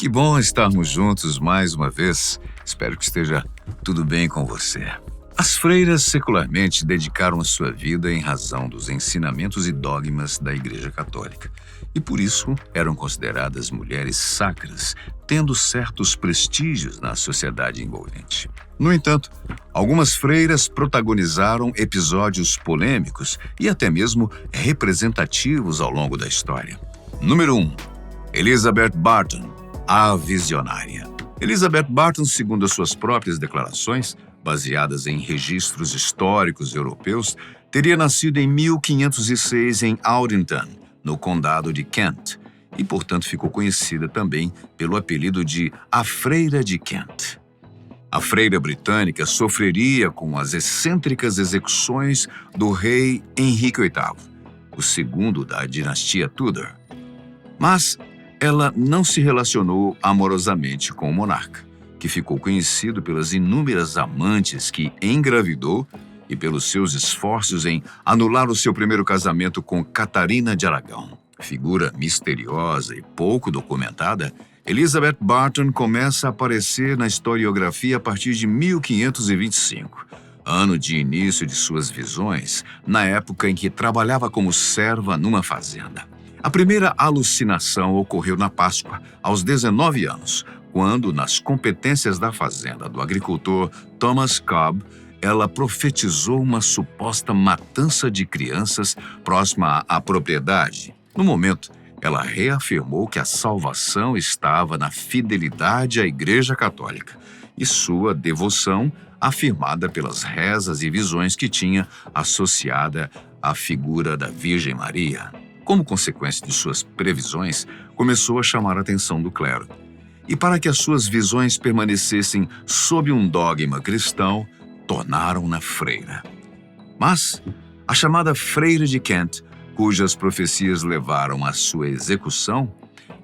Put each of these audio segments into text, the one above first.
Que bom estarmos juntos mais uma vez. Espero que esteja tudo bem com você. As freiras secularmente dedicaram a sua vida em razão dos ensinamentos e dogmas da Igreja Católica, e por isso eram consideradas mulheres sacras, tendo certos prestígios na sociedade envolvente. No entanto, algumas freiras protagonizaram episódios polêmicos e até mesmo representativos ao longo da história. Número 1. Elizabeth Barton, a visionária. Elizabeth Barton, segundo as suas próprias declarações, baseadas em registros históricos europeus, teria nascido em 1506 em Aldington, no condado de Kent, e, portanto, ficou conhecida também pelo apelido de A Freira de Kent. A freira britânica sofreria com as excêntricas execuções do rei Henrique VIII, o segundo da dinastia Tudor. Mas ela não se relacionou amorosamente com o monarca, que ficou conhecido pelas inúmeras amantes que engravidou e pelos seus esforços em anular o seu primeiro casamento com Catarina de Aragão. Figura misteriosa e pouco documentada, Elizabeth Barton começa a aparecer na historiografia a partir de 1525, ano de início de suas visões, na época em que trabalhava como serva numa fazenda. A primeira alucinação ocorreu na Páscoa, aos 19 anos, quando, nas competências da fazenda do agricultor Thomas Cobb, ela profetizou uma suposta matança de crianças próxima à propriedade. No momento, ela reafirmou que a salvação estava na fidelidade à Igreja Católica e sua devoção afirmada pelas rezas e visões que tinha associada à figura da Virgem Maria. Como consequência de suas previsões, começou a chamar a atenção do clero. E para que as suas visões permanecessem sob um dogma cristão, tornaram-na freira. Mas a chamada Freira de Kent, cujas profecias levaram à sua execução,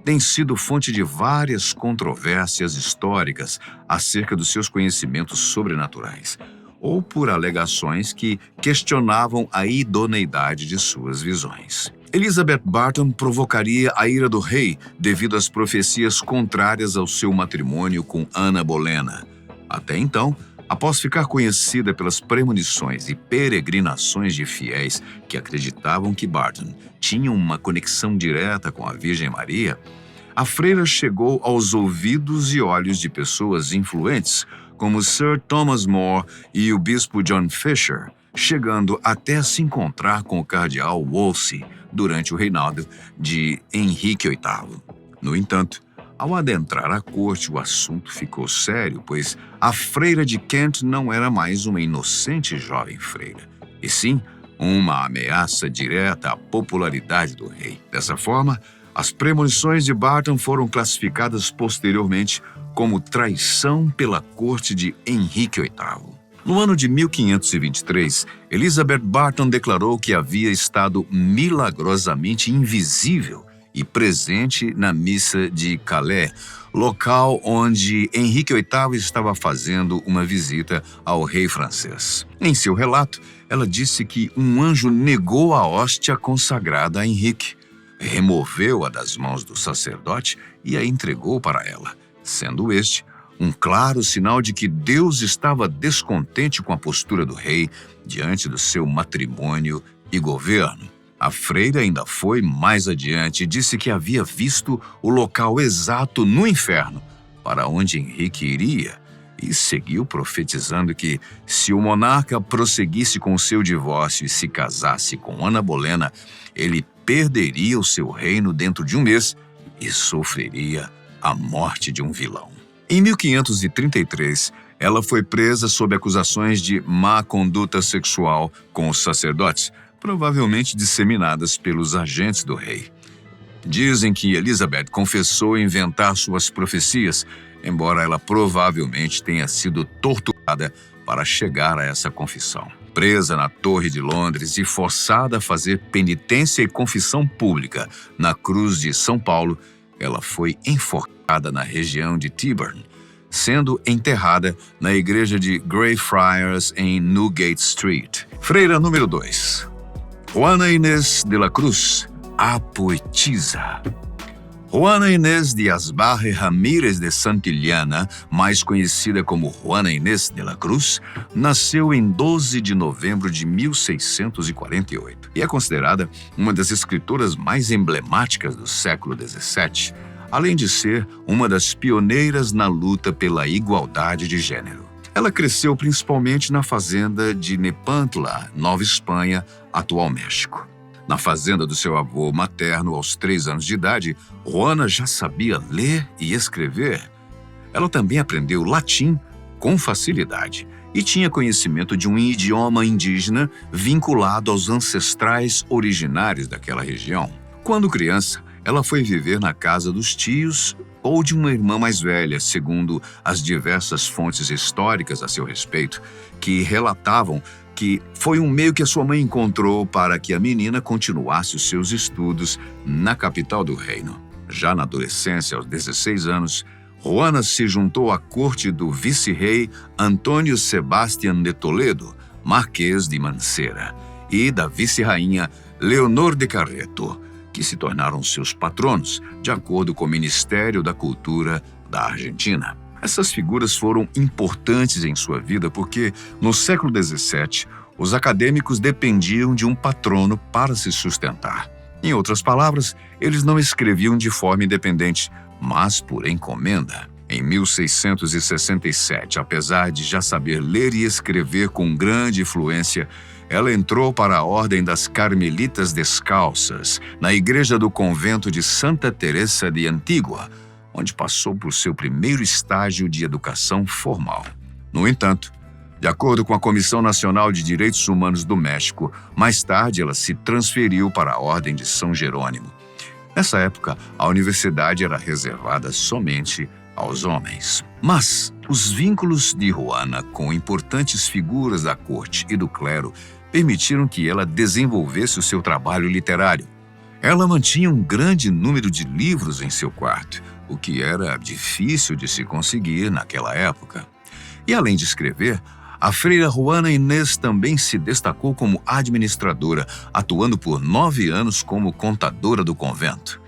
tem sido fonte de várias controvérsias históricas acerca dos seus conhecimentos sobrenaturais, ou por alegações que questionavam a idoneidade de suas visões. Elizabeth Barton provocaria a ira do rei devido às profecias contrárias ao seu matrimônio com Ana Bolena. Até então, após ficar conhecida pelas premonições e peregrinações de fiéis que acreditavam que Barton tinha uma conexão direta com a Virgem Maria, a freira chegou aos ouvidos e olhos de pessoas influentes como Sir Thomas More e o bispo John Fisher, chegando até a se encontrar com o cardeal Wolsey durante o reinado de Henrique VIII. No entanto, ao adentrar a corte, o assunto ficou sério, pois a freira de Kent não era mais uma inocente jovem freira, e sim uma ameaça direta à popularidade do rei. Dessa forma, as premonições de Barton foram classificadas posteriormente como traição pela corte de Henrique VIII. No ano de 1523, Elizabeth Barton declarou que havia estado milagrosamente invisível e presente na missa de Calais, local onde Henrique VIII estava fazendo uma visita ao rei francês. Em seu relato, ela disse que um anjo negou a hóstia consagrada a Henrique, removeu-a das mãos do sacerdote e a entregou para ela, sendo este um claro sinal de que Deus estava descontente com a postura do rei diante do seu matrimônio e governo. A freira ainda foi mais adiante e disse que havia visto o local exato no inferno para onde Henrique iria, e seguiu profetizando que, se o monarca prosseguisse com seu divórcio e se casasse com Ana Bolena, ele perderia o seu reino dentro de um mês e sofreria a morte de um vilão. Em 1533, ela foi presa sob acusações de má conduta sexual com os sacerdotes, provavelmente disseminadas pelos agentes do rei. Dizem que Elizabeth confessou inventar suas profecias, embora ela provavelmente tenha sido torturada para chegar a essa confissão. Presa na Torre de Londres e forçada a fazer penitência e confissão pública na Cruz de São Paulo, ela foi enforcada na região de Tyburn, sendo enterrada na igreja de Greyfriars em Newgate Street. Freira número 2. Juana Inés de la Cruz, a poetisa. Juana Inés de Asbarre Ramírez de Santillana, mais conhecida como Juana Inés de la Cruz, nasceu em 12 de novembro de 1648 e é considerada uma das escritoras mais emblemáticas do século XVII, além de ser uma das pioneiras na luta pela igualdade de gênero. Ela cresceu principalmente na fazenda de Nepantla, Nova Espanha, atual México. Na fazenda do seu avô materno, aos 3 anos de idade, Juana já sabia ler e escrever. Ela também aprendeu latim com facilidade e tinha conhecimento de um idioma indígena vinculado aos ancestrais originários daquela região. Quando criança, ela foi viver na casa dos tios ou de uma irmã mais velha, segundo as diversas fontes históricas a seu respeito, que relatavam que foi um meio que a sua mãe encontrou para que a menina continuasse os seus estudos na capital do reino. Já na adolescência, aos 16 anos, Juana se juntou à corte do vice-rei Antônio Sebastián de Toledo, Marquês de Mancera, e da vice-rainha Leonor de Carreto, que se tornaram seus patronos, de acordo com o Ministério da Cultura da Argentina. Essas figuras foram importantes em sua vida porque, no século XVII, os acadêmicos dependiam de um patrono para se sustentar. Em outras palavras, eles não escreviam de forma independente, mas por encomenda. Em 1667, apesar de já saber ler e escrever com grande fluência, ela entrou para a Ordem das Carmelitas Descalças, na igreja do convento de Santa Teresa de Antigua, onde passou por seu primeiro estágio de educação formal. No entanto, de acordo com a Comissão Nacional de Direitos Humanos do México, mais tarde ela se transferiu para a Ordem de São Jerônimo. Nessa época, a universidade era reservada somente aos homens. Mas os vínculos de Juana com importantes figuras da corte e do clero permitiram que ela desenvolvesse o seu trabalho literário. Ela mantinha um grande número de livros em seu quarto, o que era difícil de se conseguir naquela época. E além de escrever, a freira Juana Inés também se destacou como administradora, atuando por 9 anos como contadora do convento.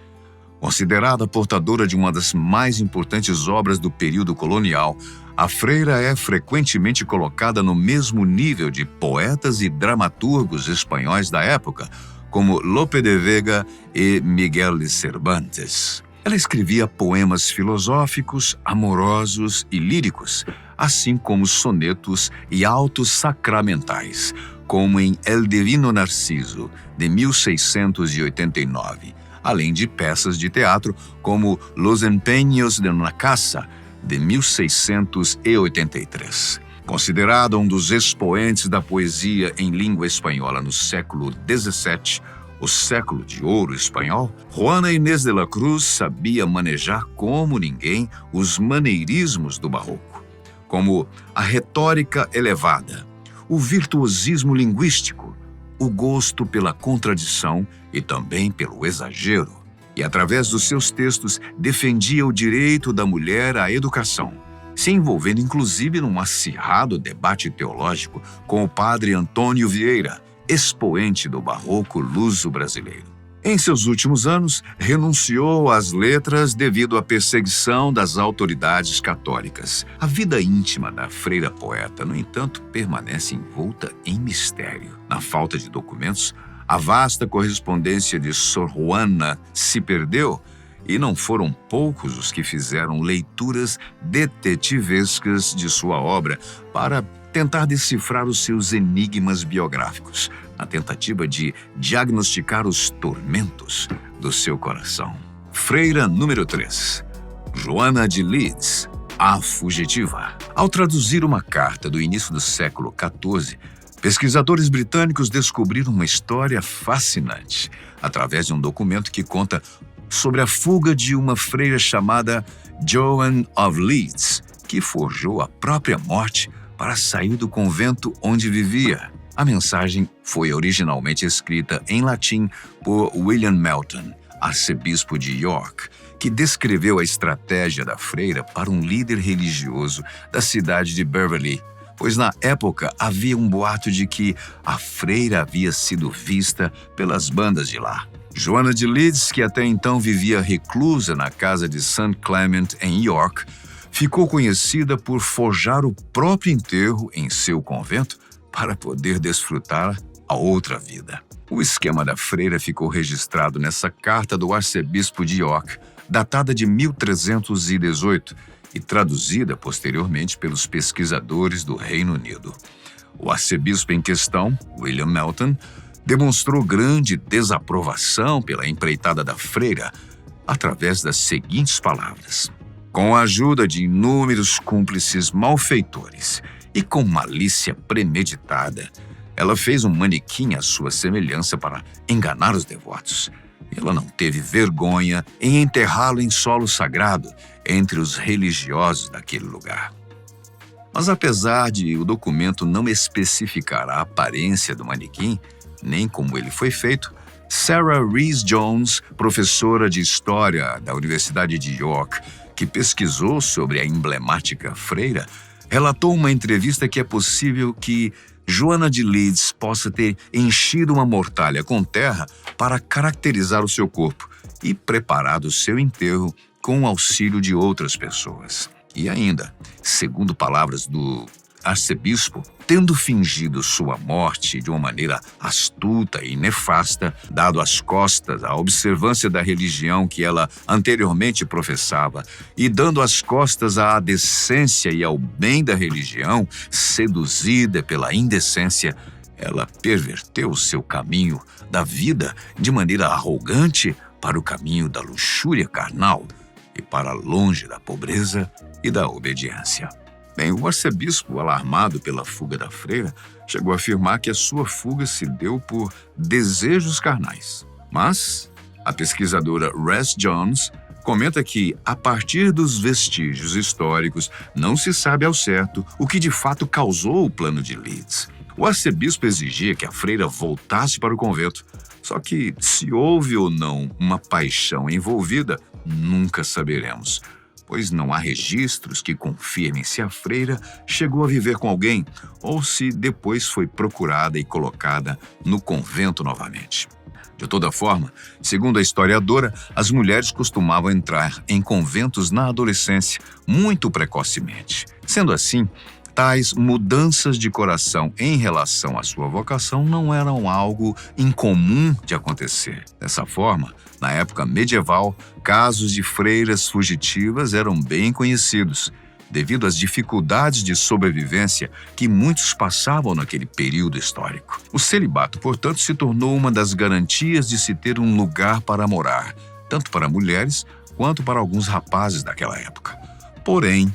Considerada portadora de uma das mais importantes obras do período colonial, a freira é frequentemente colocada no mesmo nível de poetas e dramaturgos espanhóis da época, como Lope de Vega e Miguel de Cervantes. Ela escrevia poemas filosóficos, amorosos e líricos, assim como sonetos e autos sacramentais, como em El Divino Narciso, de 1689, além de peças de teatro como Los Empeños de una Casa, de 1683. Considerada um dos expoentes da poesia em língua espanhola no século XVII, o século de ouro espanhol, Juana Inés de la Cruz sabia manejar como ninguém os maneirismos do barroco, como a retórica elevada, o virtuosismo linguístico, o gosto pela contradição e também pelo exagero. E, através dos seus textos, defendia o direito da mulher à educação, se envolvendo inclusive num acirrado debate teológico com o padre Antônio Vieira, expoente do barroco luso-brasileiro. Em seus últimos anos, renunciou às letras devido à perseguição das autoridades católicas. A vida íntima da freira poeta, no entanto, permanece envolta em mistério. Na falta de documentos, a vasta correspondência de Sor Juana se perdeu e não foram poucos os que fizeram leituras detetivescas de sua obra para tentar decifrar os seus enigmas biográficos, na tentativa de diagnosticar os tormentos do seu coração. Freira número 3. Joana de Leeds, a fugitiva. Ao traduzir uma carta do início do século XIV, pesquisadores britânicos descobriram uma história fascinante através de um documento que conta sobre a fuga de uma freira chamada Joan of Leeds, que forjou a própria morte para sair do convento onde vivia. A mensagem foi originalmente escrita em latim por William Melton, arcebispo de York, que descreveu a estratégia da freira para um líder religioso da cidade de Beverly, pois na época havia um boato de que a freira havia sido vista pelas bandas de lá. Joana de Leeds, que até então vivia reclusa na casa de St. Clement em York, ficou conhecida por forjar o próprio enterro em seu convento para poder desfrutar a outra vida. O esquema da freira ficou registrado nessa carta do arcebispo de York, datada de 1318 e traduzida posteriormente pelos pesquisadores do Reino Unido. O arcebispo em questão, William Melton, demonstrou grande desaprovação pela empreitada da freira através das seguintes palavras: com a ajuda de inúmeros cúmplices malfeitores e com malícia premeditada, ela fez um manequim à sua semelhança para enganar os devotos. Ela não teve vergonha em enterrá-lo em solo sagrado entre os religiosos daquele lugar. Mas apesar de o documento não especificar a aparência do manequim, nem como ele foi feito, Sarah Rhys Jones, professora de História da Universidade de York, que pesquisou sobre a emblemática freira, relatou uma entrevista que é possível que Joana de Leeds possa ter enchido uma mortalha com terra para caracterizar o seu corpo e preparado o seu enterro com o auxílio de outras pessoas. E ainda, segundo palavras do arcebispo, tendo fingido sua morte de uma maneira astuta e nefasta, dado as costas à observância da religião que ela anteriormente professava e dando as costas à decência e ao bem da religião, seduzida pela indecência, ela perverteu seu caminho da vida de maneira arrogante para o caminho da luxúria carnal e para longe da pobreza e da obediência. Bem, o arcebispo, alarmado pela fuga da freira, chegou a afirmar que a sua fuga se deu por desejos carnais. Mas a pesquisadora Rhys Jones comenta que, a partir dos vestígios históricos, não se sabe ao certo o que de fato causou o plano de Leeds. O arcebispo exigia que a freira voltasse para o convento, só que se houve ou não uma paixão envolvida, nunca saberemos, pois não há registros que confirmem se a freira chegou a viver com alguém ou se depois foi procurada e colocada no convento novamente. De toda forma, segundo a historiadora, as mulheres costumavam entrar em conventos na adolescência muito precocemente. Sendo assim, tais mudanças de coração em relação à sua vocação não eram algo incomum de acontecer. Dessa forma, na época medieval, casos de freiras fugitivas eram bem conhecidos, devido às dificuldades de sobrevivência que muitos passavam naquele período histórico. O celibato, portanto, se tornou uma das garantias de se ter um lugar para morar, tanto para mulheres quanto para alguns rapazes daquela época. Porém,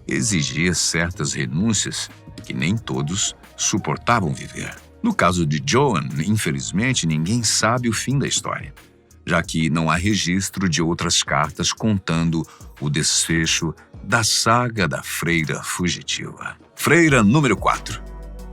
exigia certas renúncias que nem todos suportavam viver. No caso de Joan, infelizmente, ninguém sabe o fim da história, já que não há registro de outras cartas contando o desfecho da saga da freira fugitiva. Freira número 4.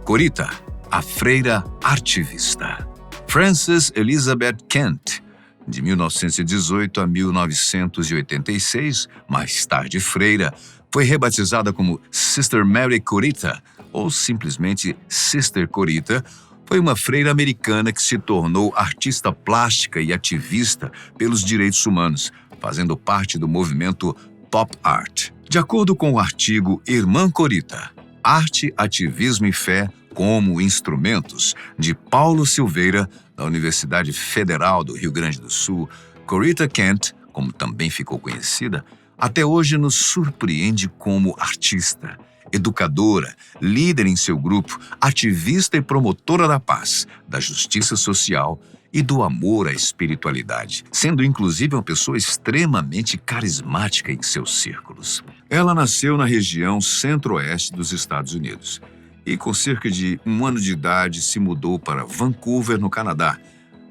Corita, a freira artivista. Frances Elizabeth Kent, de 1918 a 1986, mais tarde freira, foi rebatizada como Sister Mary Corita, ou simplesmente Sister Corita. Foi uma freira americana que se tornou artista plástica e ativista pelos direitos humanos, fazendo parte do movimento Pop Art. De acordo com o artigo Irmã Corita, Arte, Ativismo e Fé como Instrumentos, de Paulo Silveira, da Universidade Federal do Rio Grande do Sul, Corita Kent, como também ficou conhecida, até hoje nos surpreende como artista, educadora, líder em seu grupo, ativista e promotora da paz, da justiça social e do amor à espiritualidade, sendo inclusive uma pessoa extremamente carismática em seus círculos. Ela nasceu na região centro-oeste dos Estados Unidos e, com cerca de 1 ano de idade, se mudou para Vancouver, no Canadá,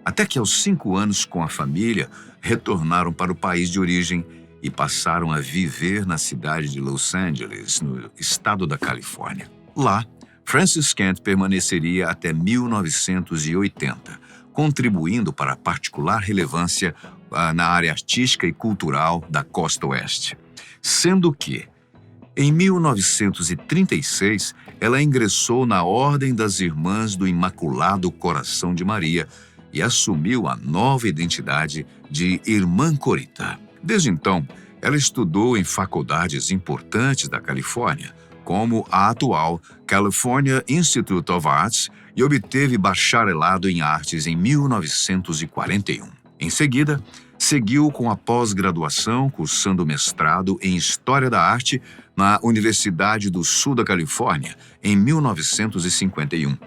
até que aos 5 anos, com a família, retornaram para o país de origem e passaram a viver na cidade de Los Angeles, no estado da Califórnia. Lá, Frances Kent permaneceria até 1980, contribuindo para a particular relevância na área artística e cultural da costa oeste. Sendo que, em 1936, ela ingressou na Ordem das Irmãs do Imaculado Coração de Maria, e assumiu a nova identidade de Irmã Corita. Desde então, ela estudou em faculdades importantes da Califórnia, como a atual California Institute of Arts, e obteve bacharelado em artes em 1941. Em seguida, seguiu com a pós-graduação, cursando mestrado em História da Arte na Universidade do Sul da Califórnia, em 1951,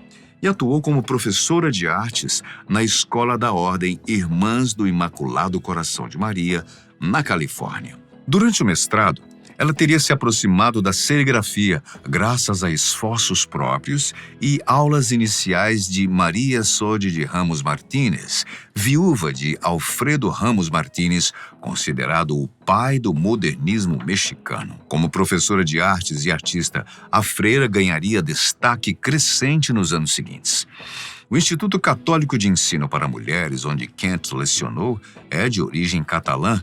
e atuou como professora de artes na Escola da Ordem Irmãs do Imaculado Coração de Maria, na Califórnia. Durante o mestrado, ela teria se aproximado da serigrafia graças a esforços próprios e aulas iniciais de Maria Sodi de Ramos Martínez, viúva de Alfredo Ramos Martínez, considerado o pai do modernismo mexicano. Como professora de artes e artista, a freira ganharia destaque crescente nos anos seguintes. O Instituto Católico de Ensino para Mulheres, onde Kent lecionou, é de origem catalã,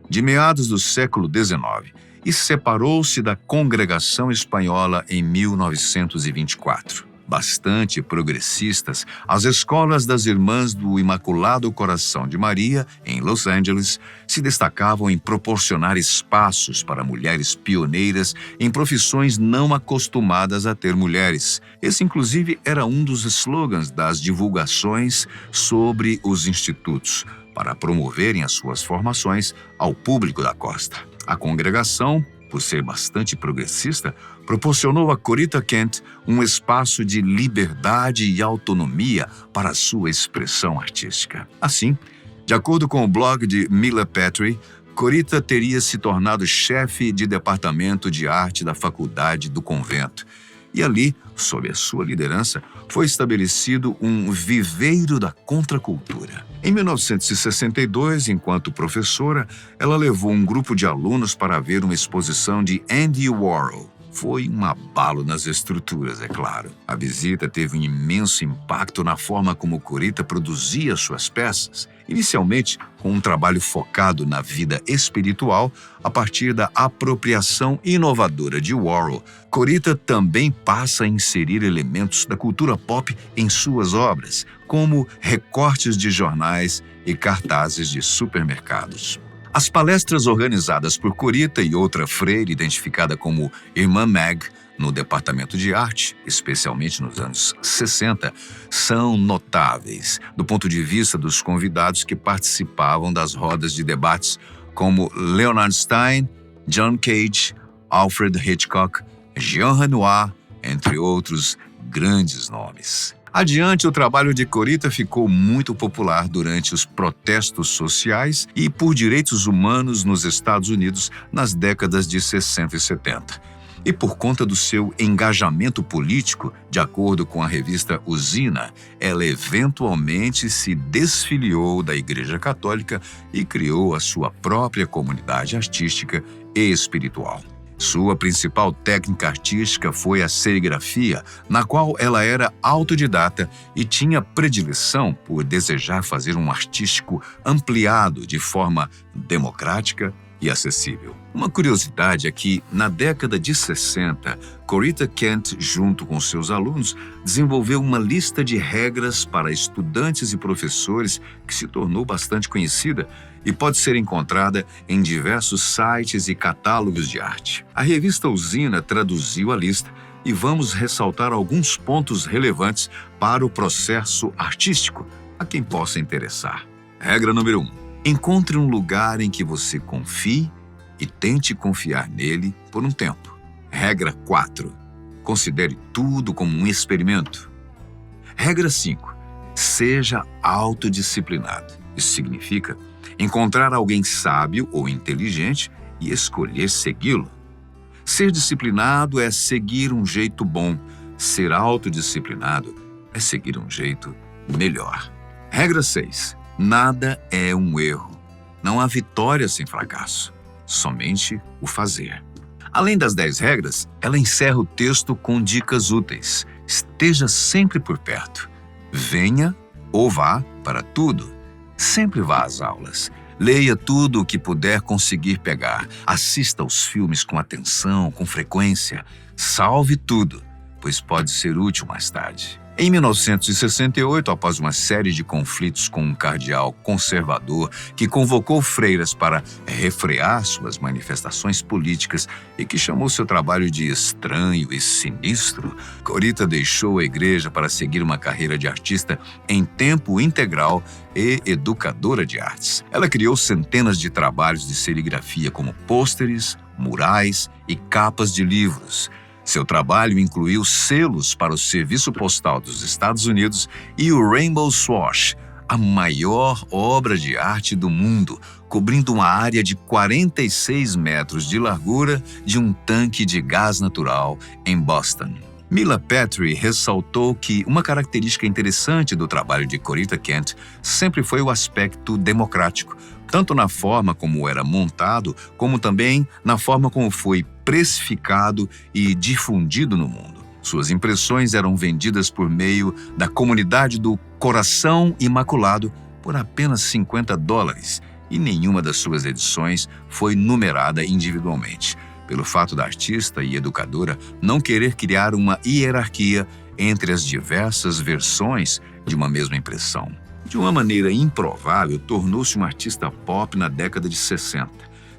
de meados do século XIX, e separou-se da Congregação Espanhola em 1924. Bastante progressistas, as escolas das Irmãs do Imaculado Coração de Maria, em Los Angeles, se destacavam em proporcionar espaços para mulheres pioneiras em profissões não acostumadas a ter mulheres. Esse, inclusive, era um dos slogans das divulgações sobre os institutos, para promoverem as suas formações ao público da costa. A congregação, por ser bastante progressista, proporcionou a Corita Kent um espaço de liberdade e autonomia para a sua expressão artística. Assim, de acordo com o blog de Mila Petrie, Corita teria se tornado chefe de departamento de arte da faculdade do convento. E ali, sob a sua liderança, foi estabelecido um viveiro da contracultura. Em 1962, enquanto professora, ela levou um grupo de alunos para ver uma exposição de Andy Warhol. Foi um abalo nas estruturas, é claro. A visita teve um imenso impacto na forma como Corita produzia suas peças, inicialmente com um trabalho focado na vida espiritual a partir da apropriação inovadora de Warhol. Corita também passa a inserir elementos da cultura pop em suas obras, como recortes de jornais e cartazes de supermercados. As palestras organizadas por Corita e outra freira identificada como Irmã Meg no departamento de arte, especialmente nos anos 60, são notáveis do ponto de vista dos convidados que participavam das rodas de debates, como Leonard Stein, John Cage, Alfred Hitchcock, Jean Renoir, entre outros grandes nomes. Adiante, o trabalho de Corita ficou muito popular durante os protestos sociais e por direitos humanos nos Estados Unidos nas décadas de 60 e 70. E por conta do seu engajamento político, de acordo com a revista Usina, ela eventualmente se desfiliou da Igreja Católica e criou a sua própria comunidade artística e espiritual. Sua principal técnica artística foi a serigrafia, na qual ela era autodidata e tinha predileção por desejar fazer um artístico ampliado de forma democrática e acessível. Uma curiosidade é que, na década de 60, Corita Kent, junto com seus alunos, desenvolveu uma lista de regras para estudantes e professores que se tornou bastante conhecida e pode ser encontrada em diversos sites e catálogos de arte. A revista Usina traduziu a lista e vamos ressaltar alguns pontos relevantes para o processo artístico a quem possa interessar. Regra número 1. Encontre um lugar em que você confie e tente confiar nele por um tempo. Regra 4. Considere tudo como um experimento. Regra 5. Seja autodisciplinado. Isso significa encontrar alguém sábio ou inteligente e escolher segui-lo. Ser disciplinado é seguir um jeito bom. Ser autodisciplinado é seguir um jeito melhor. Regra 6. Nada é um erro. Não há vitória sem fracasso. Somente o fazer. Além das 10 regras, ela encerra o texto com dicas úteis. Esteja sempre por perto. Venha ou vá para tudo. Sempre vá às aulas. Leia tudo o que puder conseguir pegar. Assista aos filmes com atenção, com frequência. Salve tudo, pois pode ser útil mais tarde. Em 1968, após uma série de conflitos com um cardeal conservador que convocou freiras para refrear suas manifestações políticas e que chamou seu trabalho de estranho e sinistro, Corita deixou a igreja para seguir uma carreira de artista em tempo integral e educadora de artes. Ela criou centenas de trabalhos de serigrafia como pôsteres, murais e capas de livros. Seu trabalho incluiu selos para o Serviço Postal dos Estados Unidos e o Rainbow Swash, a maior obra de arte do mundo, cobrindo uma área de 46 metros de largura de um tanque de gás natural em Boston. Mila Petrie ressaltou que uma característica interessante do trabalho de Corita Kent sempre foi o aspecto democrático, tanto na forma como era montado, como também na forma como foi precificado e difundido no mundo. Suas impressões eram vendidas por meio da comunidade do Coração Imaculado por apenas $50 e nenhuma das suas edições foi numerada individualmente, pelo fato da artista e educadora não querer criar uma hierarquia entre as diversas versões de uma mesma impressão. De uma maneira improvável, tornou-se uma artista pop na década de 60,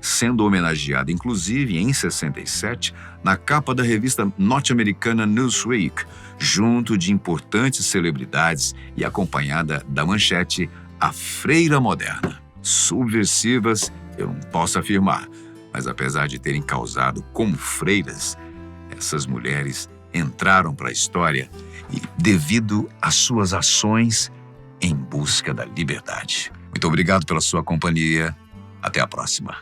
sendo homenageada inclusive em 67 na capa da revista norte-americana Newsweek, junto de importantes celebridades e acompanhada da manchete A Freira Moderna. Subversivas, eu não posso afirmar, mas apesar de terem causado como freiras, essas mulheres entraram para a história e devido às suas ações em busca da liberdade. Muito obrigado pela sua companhia. Até a próxima.